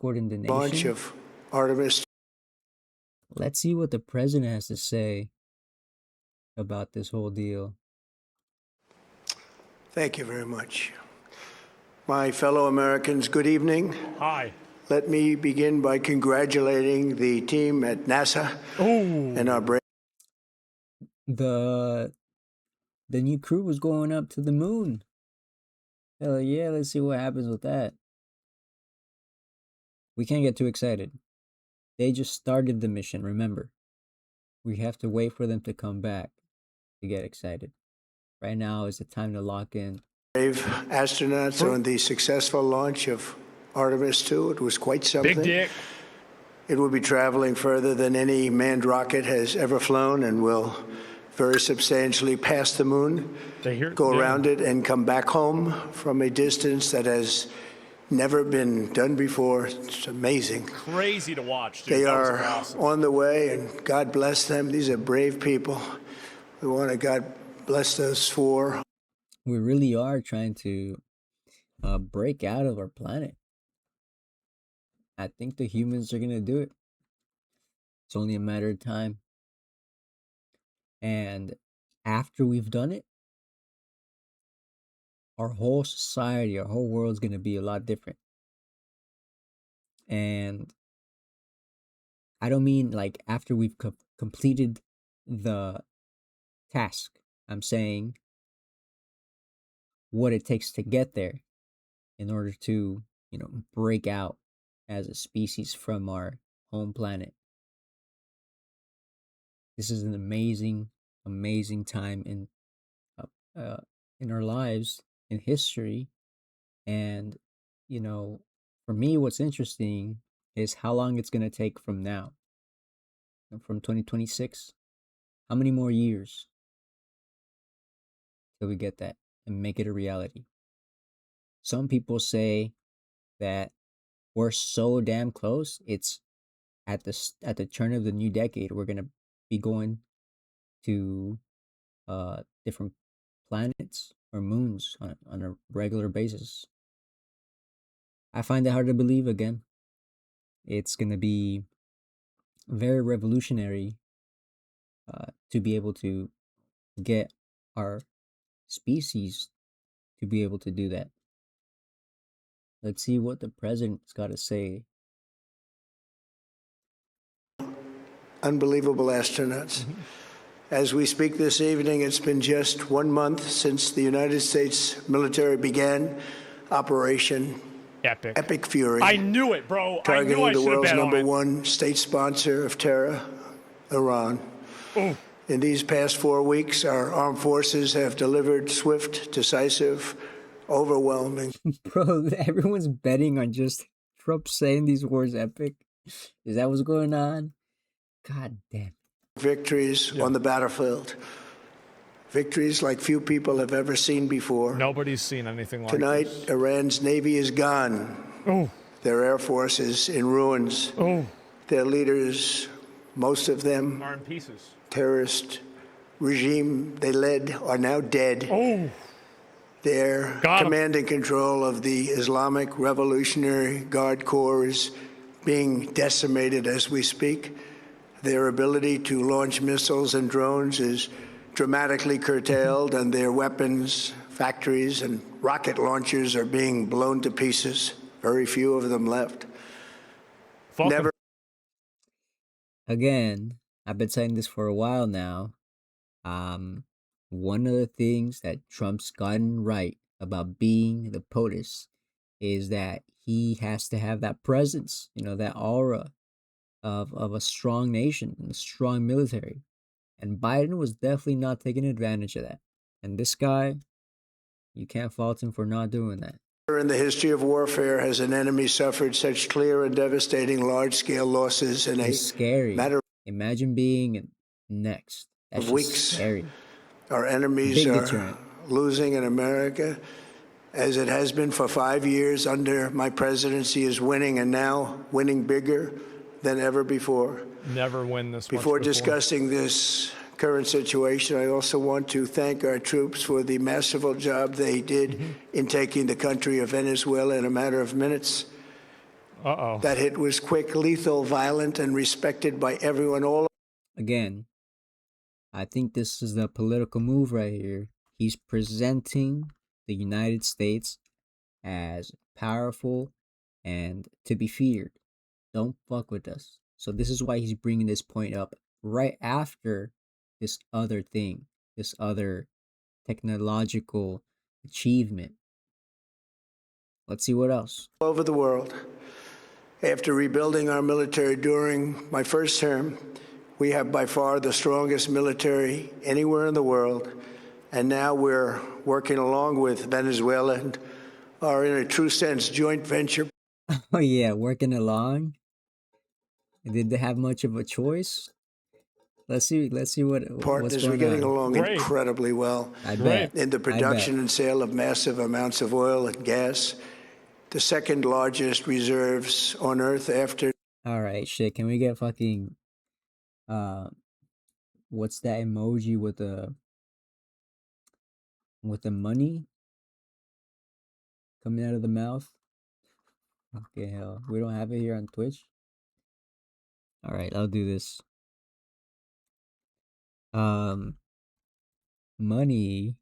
in the launch nation. of Artemis. Let's see what the president has to say about this whole deal. Thank you very much. My fellow Americans, good evening. Hi. Let me begin by congratulating the team at NASA and our brave. The new crew was going up to the moon. Hell yeah, let's see what happens with that. We can't get too excited. They just started the mission, remember. We have to wait for them to come back to get excited. Right now is the time to lock in. Brave astronauts on the successful launch of Artemis 2. It was quite something. Big dick. It will be traveling further than any manned rocket has ever flown and will very substantially pass the moon, go around it, and come back home from a distance that has never been done before. It's amazing. Crazy to watch, dude. They That was are awesome. on the way, and God bless them. These are brave people. We want to God bless those four. We really are trying to break out of our planet. I think the humans are going to do it. It's only a matter of time. And after we've done it, our whole society, our whole world is going to be a lot different. And I don't mean like after we've completed the task. I'm saying what it takes to get there in order to, break out as a species from our home planet. This is an amazing, amazing time in our lives, in history. And, for me, what's interesting is how long it's going to take from now, from 2026. How many more years till we get that and make it a reality? Some people say that we're so damn close. It's at the turn of the new decade, we're gonna be going to different planets or moons on a regular basis. I find it hard to believe again. It's gonna be very revolutionary to be able to get our species to be able to do that. Let's see what the president's got to say. Unbelievable astronauts. As we speak this evening, it's been just 1 month since the United States military began Operation Epic Fury. I knew it, bro. Targeting I knew I the should have world's bet on it. #1 state sponsor of terror, Iran. Ooh. In these past 4 weeks, our armed forces have delivered swift, decisive, overwhelming. Bro, everyone's betting on just Trump saying these words epic. Is that what's going on? God damn. Victories on the battlefield. Victories like few people have ever seen before. Nobody's seen anything like Tonight, this. Iran's Navy is gone. Oh. Their Air Force is in ruins. Oh. Their leaders, most of them, Are in pieces. terrorist regime they led, are now dead. Oh. Their command and control of the Islamic Revolutionary Guard Corps is being decimated as we speak. Their ability to launch missiles and drones is dramatically curtailed, and their weapons, factories, and rocket launchers are being blown to pieces. Very few of them left. Never. Again, I've been saying this for a while now. One of the things that Trump's gotten right about being the POTUS is that he has to have that presence, that aura of a strong nation and a strong military. And Biden was definitely not taking advantage of that. And this guy, you can't fault him for not doing that. In the history of warfare has an enemy suffered such clear and devastating large-scale losses in a scary. matter Imagine being next. That's of weeks. Scary. Our enemies are losing in America, as it has been for 5 years under my presidency, is winning, and now winning bigger than ever before. Never win this Before discussing this current situation, I also want to thank our troops for the masterful job they did in taking the country of Venezuela in a matter of minutes. Uh-oh. That hit was quick, lethal, violent, and respected by everyone. All Again, I think this is the political move right here. He's presenting the United States as powerful and to be feared. Don't fuck with us. So this is why he's bringing this point up right after this other thing, this other technological achievement. Let's see what else. over the world. After rebuilding our military during my first term, we have by far the strongest military anywhere in the world. And now we're working along with Venezuela and are in a true sense joint venture. Oh yeah, working along. Did they have much of a choice? Let's see what's Partners, we're going getting on. along incredibly well. I bet. In the production and sale of massive amounts of oil and gas, the second largest reserves on Earth after. All right, shit. Can we get fucking what's that emoji with the money coming out of the mouth? Okay, hell, we don't have it here on Twitch. All right, I'll do this. Money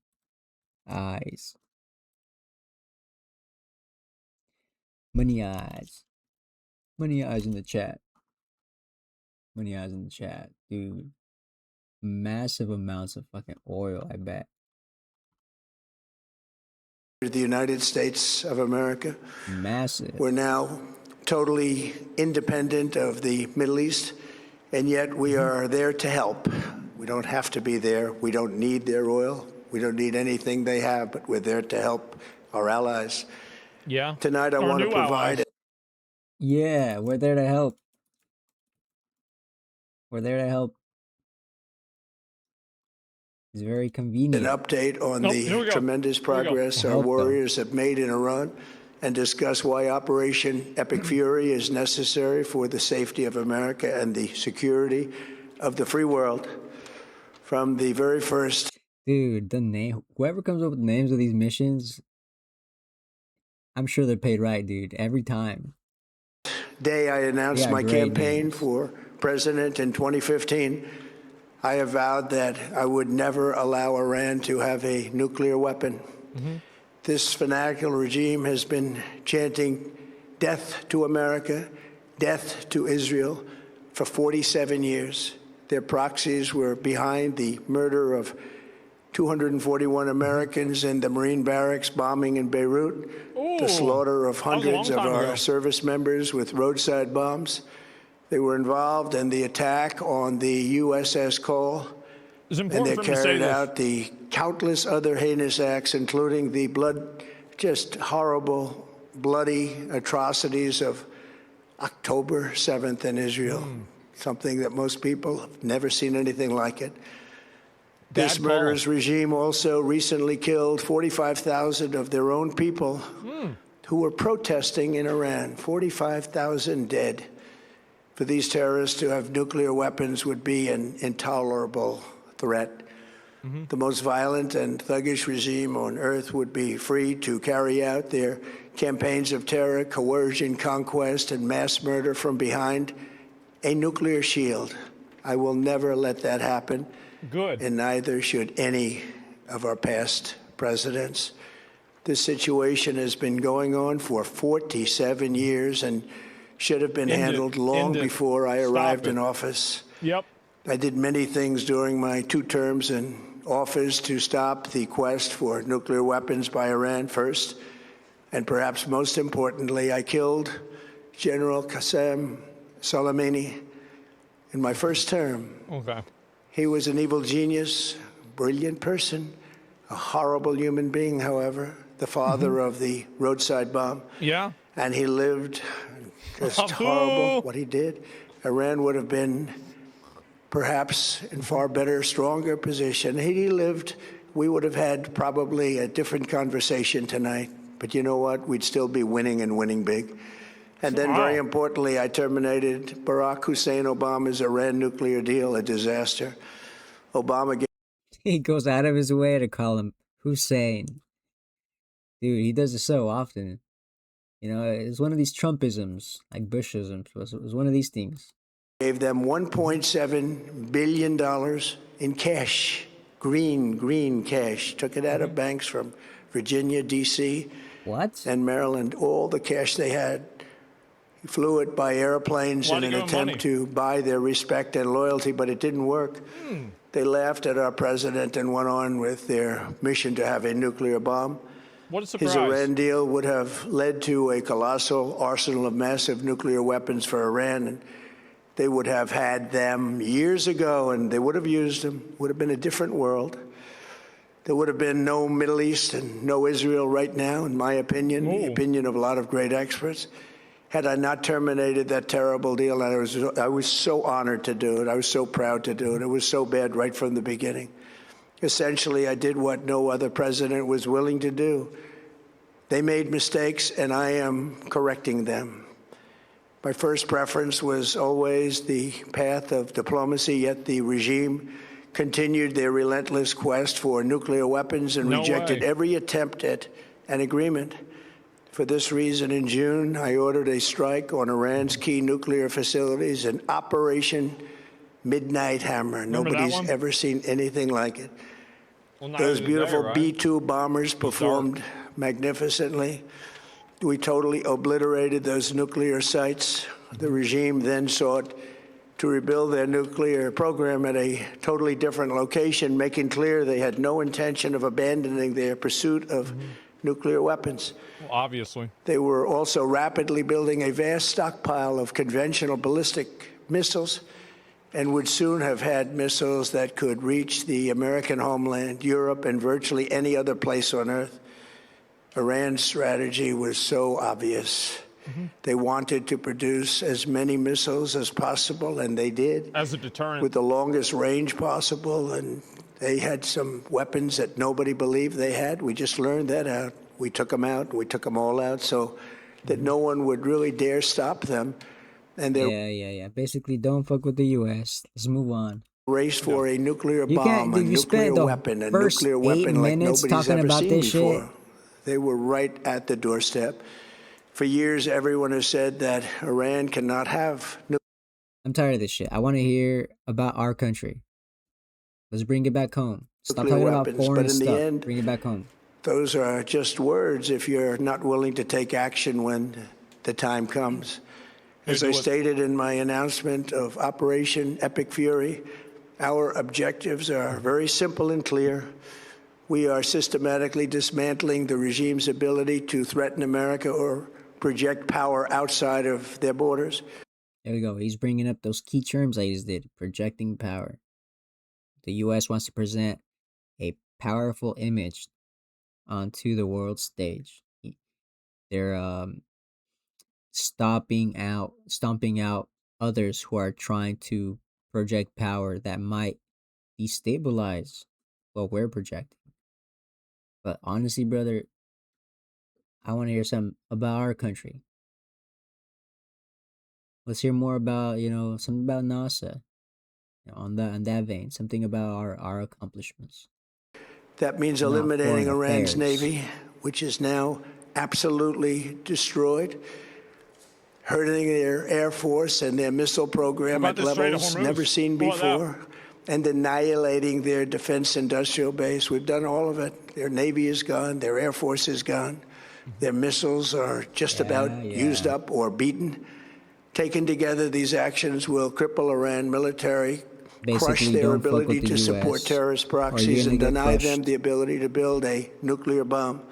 eyes. Money eyes. Money eyes in the chat. Money eyes in the chat, dude. Massive amounts of fucking oil, I bet. The United States of America. Massive. We're now totally independent of the Middle East, and yet we are there to help. We don't have to be there. We don't need their oil. We don't need anything they have, but we're there to help our allies. Yeah. Tonight I want to provide. Yeah, we're there to help. We're there to help. It's very convenient. An update on the tremendous progress our warriors have made in Iran and discuss why Operation Epic Fury is necessary for the safety of America and the security of the free world. From the very first. Dude, the name, whoever comes up with the names of these missions, I'm sure they're paid right, dude, every time. Day I announced my campaign for president in 2015, I have vowed that I would never allow Iran to have a nuclear weapon. This fanatical regime has been chanting death to America, death to Israel for 47 years. Their proxies were behind the murder of 241 Americans in the Marine barracks bombing in Beirut, the slaughter of hundreds of our service members with roadside bombs. They were involved in the attack on the USS Cole, and they carried out the countless other heinous acts, including the just horrible, bloody atrocities of October 7th in Israel, something that most people have never seen anything like it. This murderous regime also recently killed 45,000 of their own people who were protesting in Iran. 45,000 dead. For these terrorists to have nuclear weapons would be an intolerable threat. The most violent and thuggish regime on earth would be free to carry out their campaigns of terror, coercion, conquest, and mass murder from behind a nuclear shield. I will never let that happen. Good. And neither should any of our past presidents. This situation has been going on for 47 years and should have been handled long before I arrived in office. Yep. I did many things during my 2 terms in office to stop the quest for nuclear weapons by Iran first, and perhaps most importantly, I killed General Qasem Soleimani in my first term. Okay. He was an evil genius, brilliant person, a horrible human being, however, the father of the roadside bomb. Yeah. And he lived just horrible what he did. Iran would have been perhaps in far better, stronger position. Had he lived, we would have had probably a different conversation tonight. But you know what? We'd still be winning and winning big. And then, very importantly, I terminated Barack Hussein Obama's Iran nuclear deal, a disaster. Obama. He goes out of his way to call him Hussein. Dude, he does it so often. You know, it's one of these Trumpisms, like Bushisms. It was one of these things. Gave them $1.7 billion in cash, green cash. Took it out of banks from Virginia, D.C., What? and Maryland, all the cash they had. He flew it by airplanes in an attempt to buy their respect and loyalty, but it didn't work. They laughed at our president and went on with their mission to have a nuclear bomb. What a surprise. His Iran deal would have led to a colossal arsenal of massive nuclear weapons for Iran, and they would have had them years ago, and they would have used them. It would have been a different world. There would have been no Middle East and no Israel right now, in my opinion, the opinion of a lot of great experts. Had I not terminated that terrible deal, and I was so honored to do it. I was so proud to do it. It was so bad right from the beginning. Essentially, I did what no other president was willing to do. They made mistakes, and I am correcting them. My first preference was always the path of diplomacy, yet the regime continued their relentless quest for nuclear weapons and rejected every attempt at an agreement. For this reason, in June, I ordered a strike on Iran's key nuclear facilities, an Operation Midnight Hammer. Nobody's ever seen anything like it. Well, those beautiful B-2 bombers performed magnificently. We totally obliterated those nuclear sites. The regime then sought to rebuild their nuclear program at a totally different location, making clear they had no intention of abandoning their pursuit of nuclear weapons. Well, obviously. They were also rapidly building a vast stockpile of conventional ballistic missiles and would soon have had missiles that could reach the American homeland, Europe, and virtually any other place on Earth. Iran's strategy was so obvious. They wanted to produce as many missiles as possible, and they did. As a deterrent. With the longest range possible, and they had some weapons that nobody believed they had. We just learned that out. We took them out. We took them all out so that no one would really dare stop them. And yeah. Basically, don't fuck with the U.S. Let's move on. Race for a nuclear bomb, a nuclear weapon like nobody's ever seen before. They were right at the doorstep. For years, everyone has said that Iran cannot have nuclear. I'm tired of this shit. I want to hear about our country. Let's bring it back home. Stop talking about foreign stuff. Bring it back home. Those are just words if you're not willing to take action when the time comes. As I stated in my announcement of Operation Epic Fury, our objectives are very simple and clear. We are systematically dismantling the regime's ability to threaten America or project power outside of their borders. There we go. He's bringing up those key terms I just did. Projecting power. The U.S. wants to present a powerful image onto the world stage. They're stomping out others who are trying to project power that might destabilize what we're projecting. But honestly, brother, I want to hear something about our country. Let's hear more about, something about NASA. On that vein, something about our accomplishments. That means eliminating Iran's Navy, which is now absolutely destroyed, hurting their Air Force and their missile program at levels never seen before, and annihilating their defense industrial base. We've done all of it. Their Navy is gone. Their Air Force is gone. Their missiles are just about used up or beaten. Taken together, these actions will cripple Iran military, crush their ability to support terrorist proxies, and deny them the ability to build a nuclear bomb.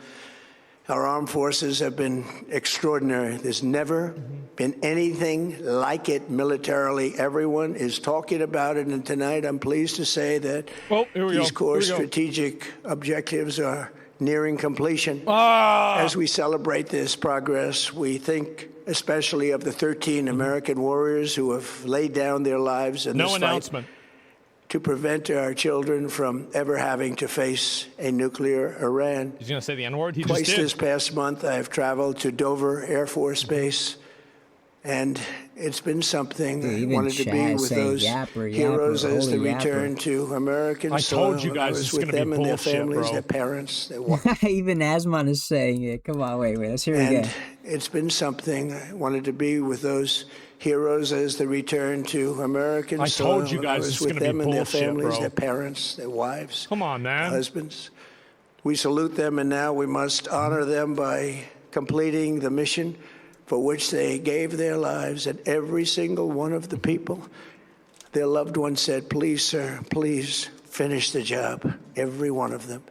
Our armed forces have been extraordinary. There's never been anything like it militarily. Everyone is talking about it, and tonight I'm pleased to say that these core strategic objectives are nearing completion. As we celebrate this progress, we think especially of the 13 American warriors who have laid down their lives in this fight to prevent our children from ever having to face a nuclear Iran. He's going to say the N-word? He Twice just did. This past month, I've traveled to Dover Air Force Base, and it's been something. I wanted to be with those heroes as they return to American soil. I told you guys it's going to be bullshit, their families, bro. their parents. Even Asman is saying it. Come on, wait. Let's hear it again. It's been something. I wanted to be with those heroes as they return to American I soil. told you guys I was it's with gonna be them and their bullshit, families, bro. their parents, their wives, Come on, man. husbands. We salute them, and now we must honor them by completing the mission for which they gave their lives. And every single one of the people, their loved ones said, please, sir, please finish the job, every one of them.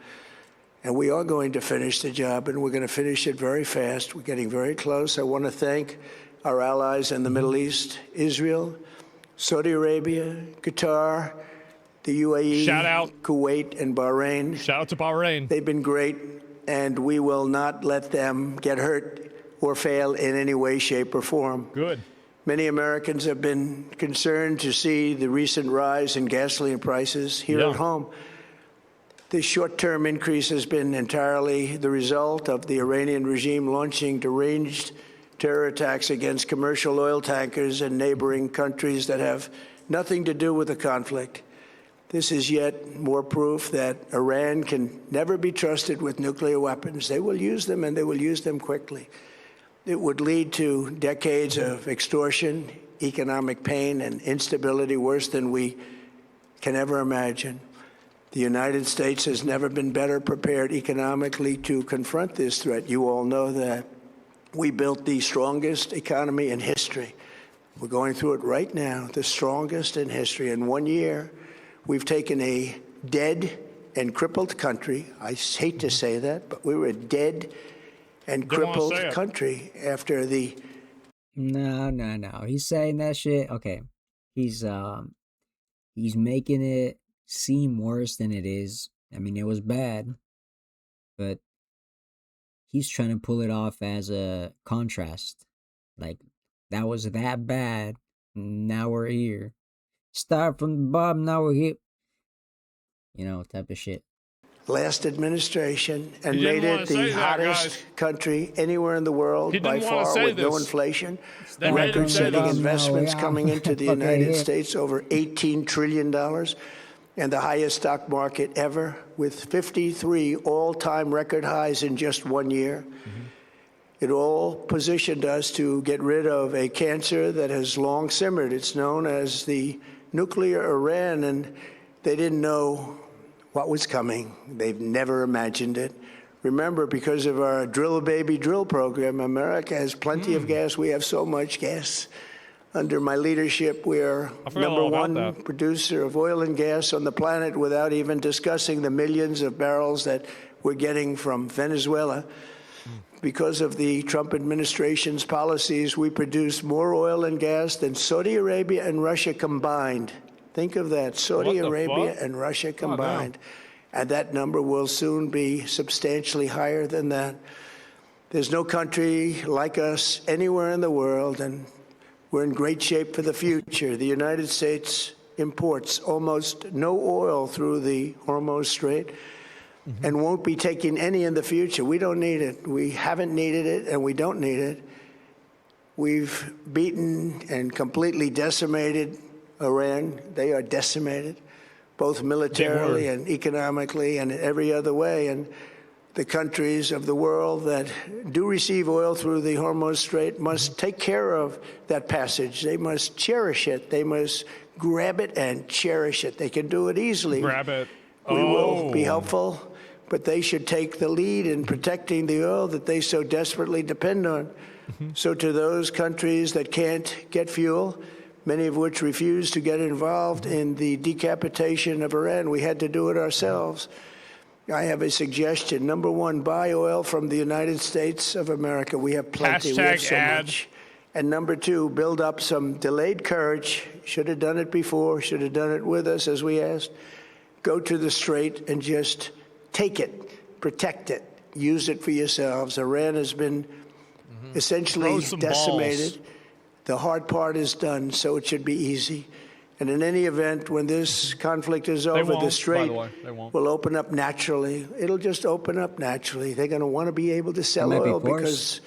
And we are going to finish the job, and we're going to finish it very fast. We're getting very close. I want to thank our allies in the Middle East, Israel, Saudi Arabia, Qatar, the UAE, Shout out. Kuwait, and Bahrain. Shout out to Bahrain. They've been great, and we will not let them get hurt or fail in any way, shape, or form. Good. Many Americans have been concerned to see the recent rise in gasoline prices here at home. This short-term increase has been entirely the result of the Iranian regime launching deranged terror attacks against commercial oil tankers in neighboring countries that have nothing to do with the conflict. This is yet more proof that Iran can never be trusted with nuclear weapons. They will use them, and they will use them quickly. It would lead to decades of extortion, economic pain, and instability worse than we can ever imagine. The United States has never been better prepared economically to confront this threat. You all know that. We built the strongest economy in history. We're going through it right now, the strongest in history. In 1 year, we've taken a dead and crippled country. I hate to say that, but we were a dead and crippled country after the... No. He's saying that shit. Okay. He's making it seem worse than it is. I mean, it was bad, but he's trying to pull it off as a contrast. Like, that was that bad. Now we're here. Start from the bottom, now we're here. You know, type of shit. Last administration, and made it the hottest country anywhere in the world by far, with no inflation, record-setting investments coming into the United States, over $18 trillion, and the highest stock market ever, with 53 all-time record highs in just 1 year. It all positioned us to get rid of a cancer that has long simmered. It's known as the nuclear Iran, and they didn't know what was coming. They've never imagined it. Remember, because of our Drill Baby Drill program, America has plenty of gas. We have so much gas. Under my leadership, we are #1 producer of oil and gas on the planet, without even discussing the millions of barrels that we're getting from Venezuela. Because of the Trump administration's policies, we produce more oil and gas than Saudi Arabia and Russia combined. Think of that, Saudi Arabia and Russia combined. And that number will soon be substantially higher than that. There's no country like us anywhere in the world, and we're in great shape for the future. The United States imports almost no oil through the Hormuz Strait, and won't be taking any in the future. We don't need it. We haven't needed it, and we don't need it. We've beaten and completely decimated Iran. They are decimated, both militarily and economically and in every other way. And the countries of the world that do receive oil through the Hormuz Strait must take care of that passage. They must cherish it. They must grab it and cherish it. They can do it easily. Grab it. We will be helpful, but they should take the lead in protecting the oil that they so desperately depend on. So to those countries that can't get fuel, many of which refuse to get involved in the decapitation of Iran, we had to do it ourselves. I have a suggestion. #1, buy oil from the United States of America. We have plenty. We have so much. And #2, build up some delayed courage. Should have done it before. Should have done it with us, as we asked. Go to the Strait and just take it, protect it, use it for yourselves. Iran has been essentially decimated. The hard part is done, so it should be easy. And in any event, when this conflict is over, the Strait will open up naturally. It'll just open up naturally. They're going to want to be able to sell oil because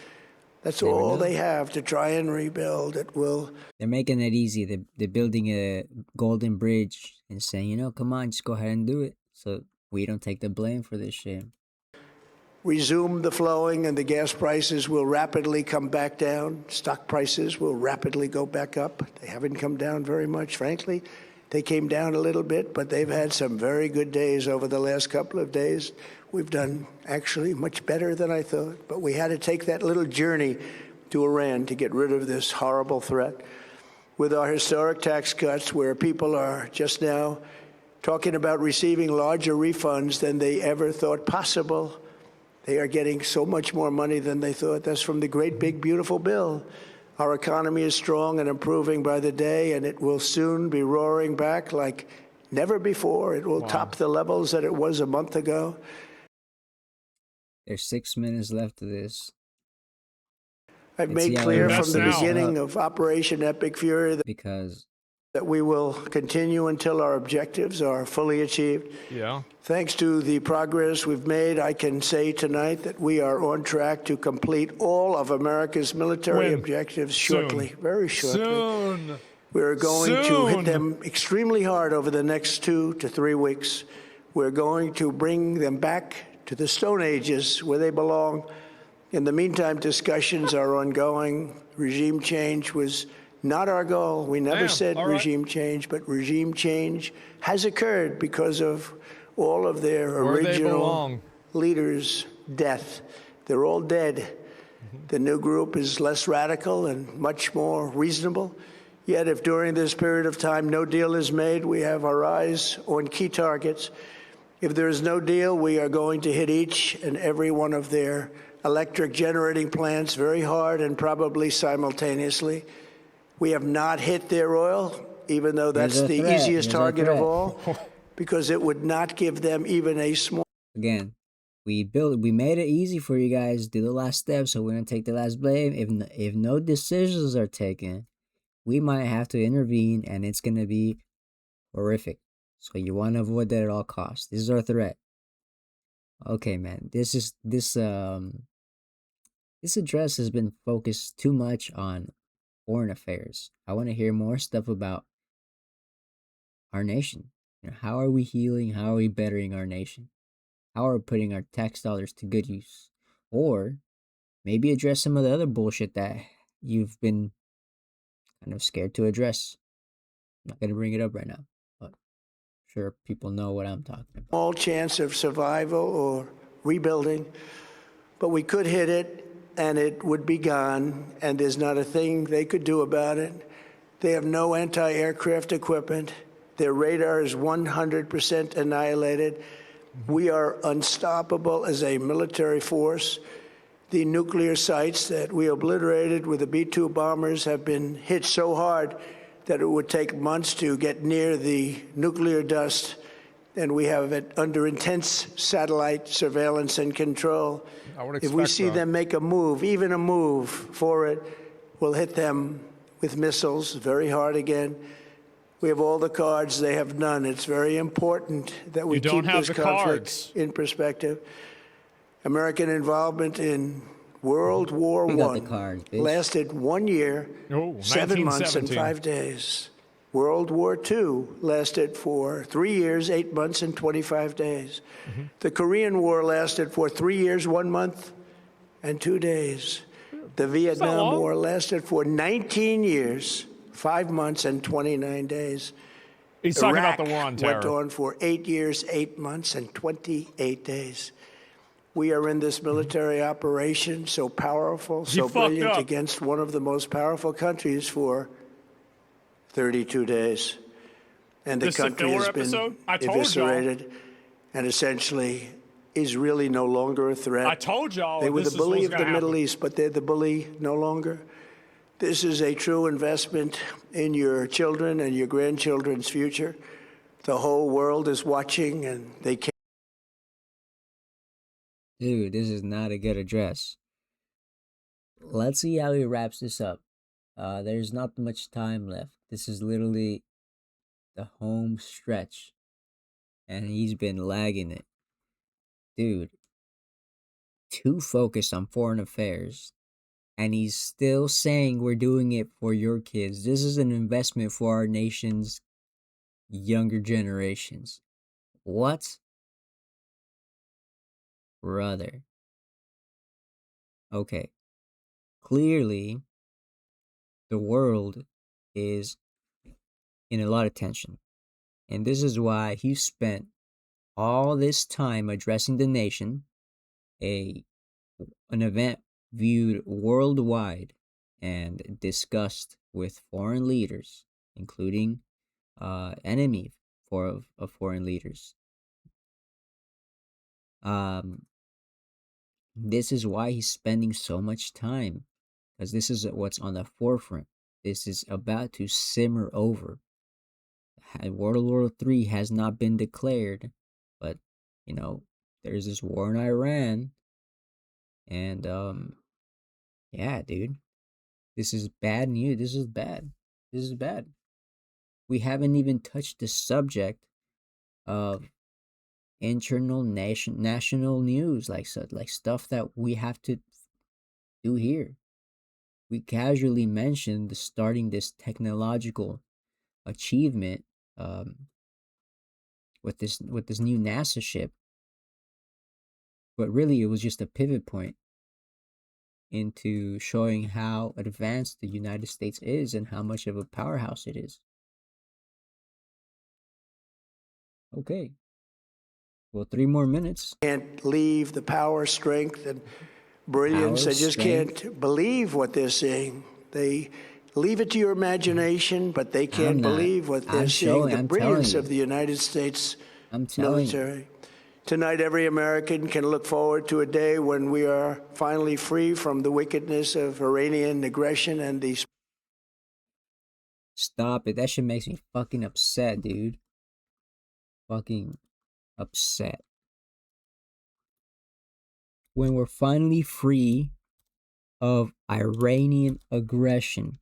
that's all they have to try and rebuild. It will. They're making it easy. They're building a golden bridge and saying, you know, come on, just go ahead and do it. So we don't take the blame for this shit. resume the flowing, and the gas prices will rapidly come back down. Stock prices will rapidly go back up. They haven't come down very much, frankly. They came down a little bit, but they've had some very good days over the last couple of days. We've done actually much better than I thought, but we had to take that little journey to Iran to get rid of this horrible threat. With our historic tax cuts, where people are just now talking about receiving larger refunds than they ever thought possible. They are getting so much more money than they thought. That's from the great, big, beautiful bill. Our economy is strong and improving by the day, and it will soon be roaring back like never before. It will top the levels that it was a month ago. There's 6 minutes left of this. I've made clear from the beginning of Operation Epic Fury that we will continue until our objectives are fully achieved. Yeah. Thanks to the progress we've made, I can say tonight that we are on track to complete all of America's military objectives shortly, very shortly. Soon. We're going to hit them extremely hard over the next 2 to 3 weeks. We're going to bring them back to the Stone Ages where they belong. In the meantime, discussions are ongoing. Regime change was not our goal. We never said regime change, but regime change has occurred because of all of their original leaders' death. They're all dead. The new group is less radical and much more reasonable. Yet if during this period of time no deal is made, we have our eyes on key targets. If there is no deal, we are going to hit each and every one of their electric generating plants very hard and probably simultaneously. We have not hit their oil, even though that's the easiest target of all, because it would not give them even a small... Again, we made it easy for you guys. Do the last step, so we're going to take the last blame. If no decisions are taken, we might have to intervene, and it's going to be horrific. So you want to avoid that at all costs. This is our threat. Okay, man. This address has been focused too much on foreign affairs. I want to hear more stuff about our nation. How are we healing? How are we bettering our nation? How are we putting our tax dollars to good use? Or maybe address some of the other bullshit that you've been kind of scared to address. I'm not going to bring it up right now, but I'm sure people know what I'm talking about. Small chance of survival or rebuilding, but we could hit it and it would be gone, and there's not a thing they could do about it. They have no anti-aircraft equipment. Their radar is 100% annihilated. We are unstoppable as a military force. The nuclear sites that we obliterated with the B-2 bombers have been hit so hard that it would take months to get near the nuclear dust, and we have it under intense satellite surveillance and control. If we see them make a move, even a move for it, we'll hit them with missiles very hard again. We have all the cards. They have none. It's very important that we keep this conflict in perspective. American involvement in World War I lasted 1 year, 7 months, and 5 days. World War II lasted for 3 years, 8 months, and 25 days. The Korean War lasted for 3 years, 1 month, and 2 days. The Vietnam War lasted for 19 years, 5 months, and 29 days. He's talking about the war on terror. Went on for 8 years, 8 months, and 28 days. We are in this military operation, so powerful, so brilliant, against one of the most powerful countries for 32 days. And the country has been eviscerated and essentially is really no longer a threat. I told y'all they were the bully of the Middle East, but they're the bully no longer. This is a true investment in your children and your grandchildren's future. The whole world is watching, and they can't. Dude, this is not a good address. Let's see how he wraps this up. There's not much time left. This is literally the home stretch, and he's been lagging it. Dude, too focused on foreign affairs, and he's still saying we're doing it for your kids. This is an investment for our nation's younger generations. What? Brother. Okay, clearly the world is in a lot of tension. And this is why he spent all this time addressing the nation, a an event viewed worldwide and discussed with foreign leaders, including enemy of foreign leaders. Um, this is why he's spending so much time, because this is what's on the forefront. This is about to simmer over. World War III has not been declared, but you know, there's this war in Iran, and yeah, dude, this is bad news. This is bad. This is bad. We haven't even touched the subject of internal national news, like like stuff that we have to do here. We casually mentioned the starting this technological achievement with this new NASA ship, but really it was just a pivot point into showing how advanced the United States is and how much of a powerhouse it is. Okay. Well, 3 more minutes. Can't leave the power, strength, and brilliance. Power, I just strength. can't believe what they're seeing. They leave it to your imagination, but they I'm can't not. believe what they're I'm seeing. showing. The I'm telling brilliance you. of the United States I'm telling you. military. Tonight, every American can look forward to a day when we are finally free from the wickedness of Iranian aggression and the Stop it. That shit makes me fucking upset, dude. Fucking upset. When we're finally free of Iranian aggression.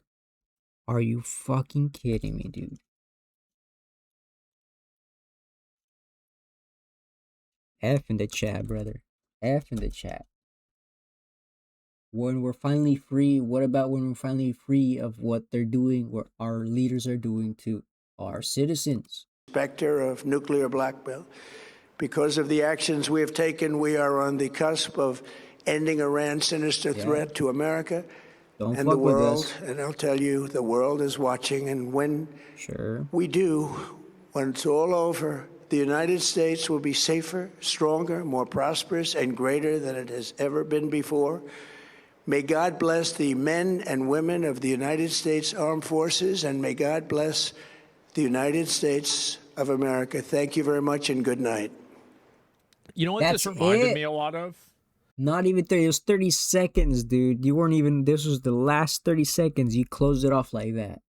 Are you fucking kidding me, dude? F in the chat, brother. F in the chat. When we're finally free, what about when we're finally free of what they're doing, what our leaders are doing to our citizens? specter of nuclear blackmail. Because of the actions we have taken, we are on the cusp of ending Iran's sinister threat to America and the world. And I'll tell you, the world is watching. And when we do, when it's all over, the United States will be safer, stronger, more prosperous, and greater than it has ever been before. May God bless the men and women of the United States Armed Forces, and may God bless the United States of America. Thank you very much, and good night. You know what this reminded me a lot of? Not even 30. It was 30 seconds, dude. You weren't even. This was the last 30 seconds. You closed it off like that.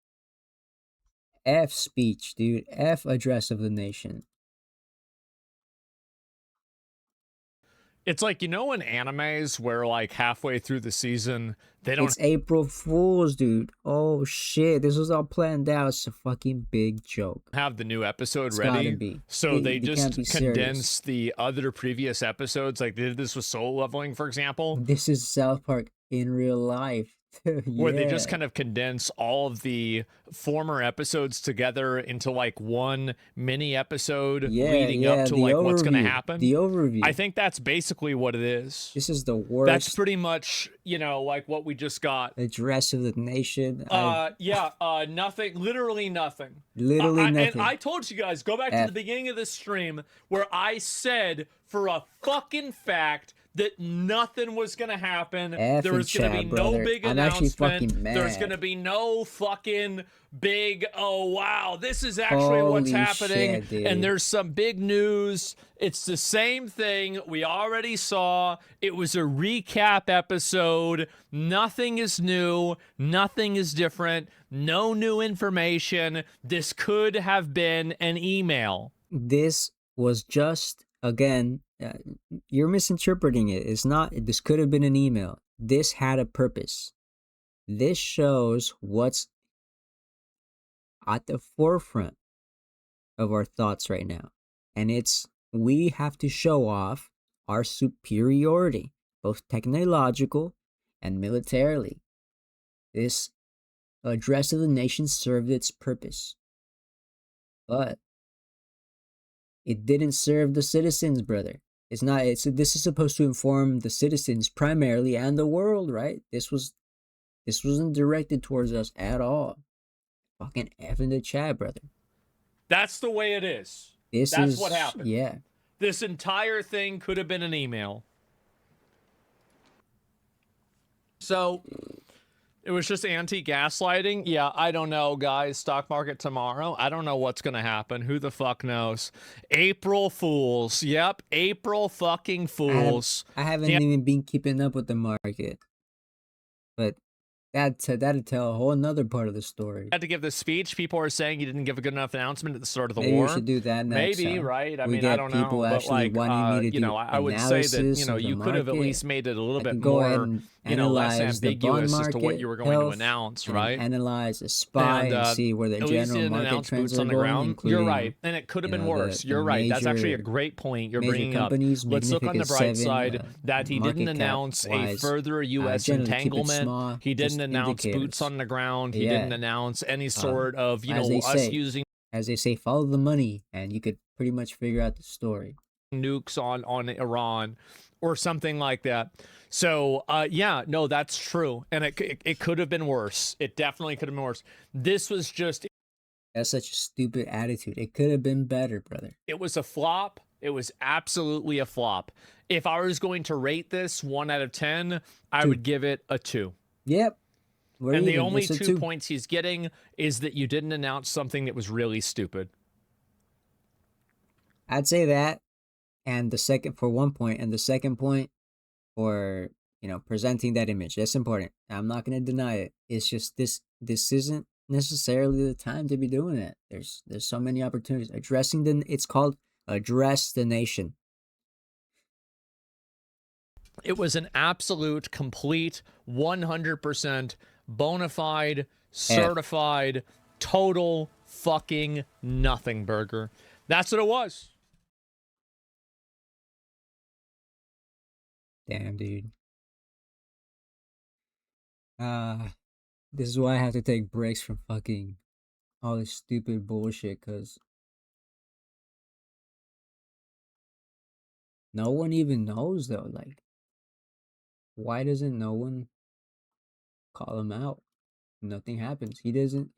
F speech, dude. F address of the nation. It's like, you know, in animes where like halfway through the season, they don't. It's April Fool's, dude. Oh shit. This was all planned out. It's a fucking big joke. Have the new episode It's ready. Gotta be. So they can't be just condense the other previous episodes. Like they did this with Soul Leveling, for example. This is South Park in real life. Where they just kind of condense all of the former episodes together into like one mini episode leading up to like what's going to happen. The overview. I think that's basically what it is. This is the worst. That's pretty much, you know, like what we just got. Address of the nation. Nothing. Literally nothing. Literally nothing. And I told you guys, go back to the beginning of this stream where I said for a fucking fact that nothing was going to happen. There was going to be no big announcement. There's going to be no fucking big, oh, wow, this is actually what's happening. And there's some big news. It's the same thing we already saw. It was a recap episode. Nothing is new. Nothing is different. No new information. This could have been an email. This was just, again, you're misinterpreting it. It's not. This could have been an email. This had a purpose. This shows what's at the forefront of our thoughts right now. And it's, we have to show off our superiority, both technological and militarily. This address of the nation served its purpose. But it didn't serve the citizens, brother. It's not. This is supposed to inform the citizens primarily and the world, right? This wasn't directed towards us at all. Fucking F in the chat, brother. That's the way it is. That's what happened. Yeah. This entire thing could have been an email. So it was just anti-gaslighting. Yeah, I don't know, guys. Stock market tomorrow. I don't know what's going to happen. Who the fuck knows? April Fools. Yep, April fucking Fools. I haven't even been keeping up with the market. But that'd tell a whole another part of the story. Had to give this speech. People are saying you didn't give a good enough announcement at the start of the Maybe war. We should do that next Maybe, time. right? I mean, I don't know. But like, I would say that, you could have at least made it a little bit more, less ambiguous as to what you were going to announce, right? Analyze the SPY and see where the general market trends are going. You're right, and it could have been worse. You're right. That's actually a great point you're bringing up. Let's look on the bright side that he didn't announce a further U.S. entanglement. He didn't announce boots on the ground. He didn't announce any sort of, us using, as they say, follow the money, and you could pretty much figure out the story. Nukes on Iran or something like that. So yeah, no, that's true, and it could have been worse. It definitely could have been worse. This was just, that's such a stupid attitude. It could have been better, brother. It was a flop. It was absolutely a flop. If I was going to rate this 1 out of 10, I would give it a 2. Yep. And the only 2 points he's getting is that you didn't announce something that was really stupid. I'd say that, and the second for 1 point, and the second point for presenting that image. That's important. I'm not going to deny it. It's just this isn't necessarily the time to be doing it. There's so many opportunities. It's called Address the Nation. It was an absolute, complete, 100% bona fide, certified, total fucking nothing burger. That's what it was. Damn, dude. This is why I have to take breaks from fucking all this stupid bullshit, because no one even knows, though. Like, why doesn't no one call him out? Nothing happens. He doesn't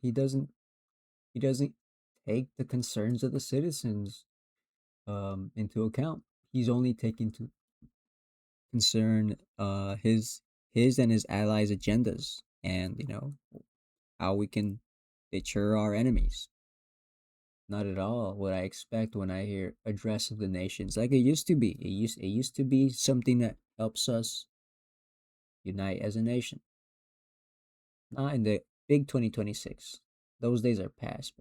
take the concerns of the citizens into account. He's only taking to concern his and his allies' agendas, and how we can deter our enemies. Not at all what I expect when I hear Address of the Nations, like it used to be. It used to be something that helps us unite as a nation. Not in the big 2026. Those days are past.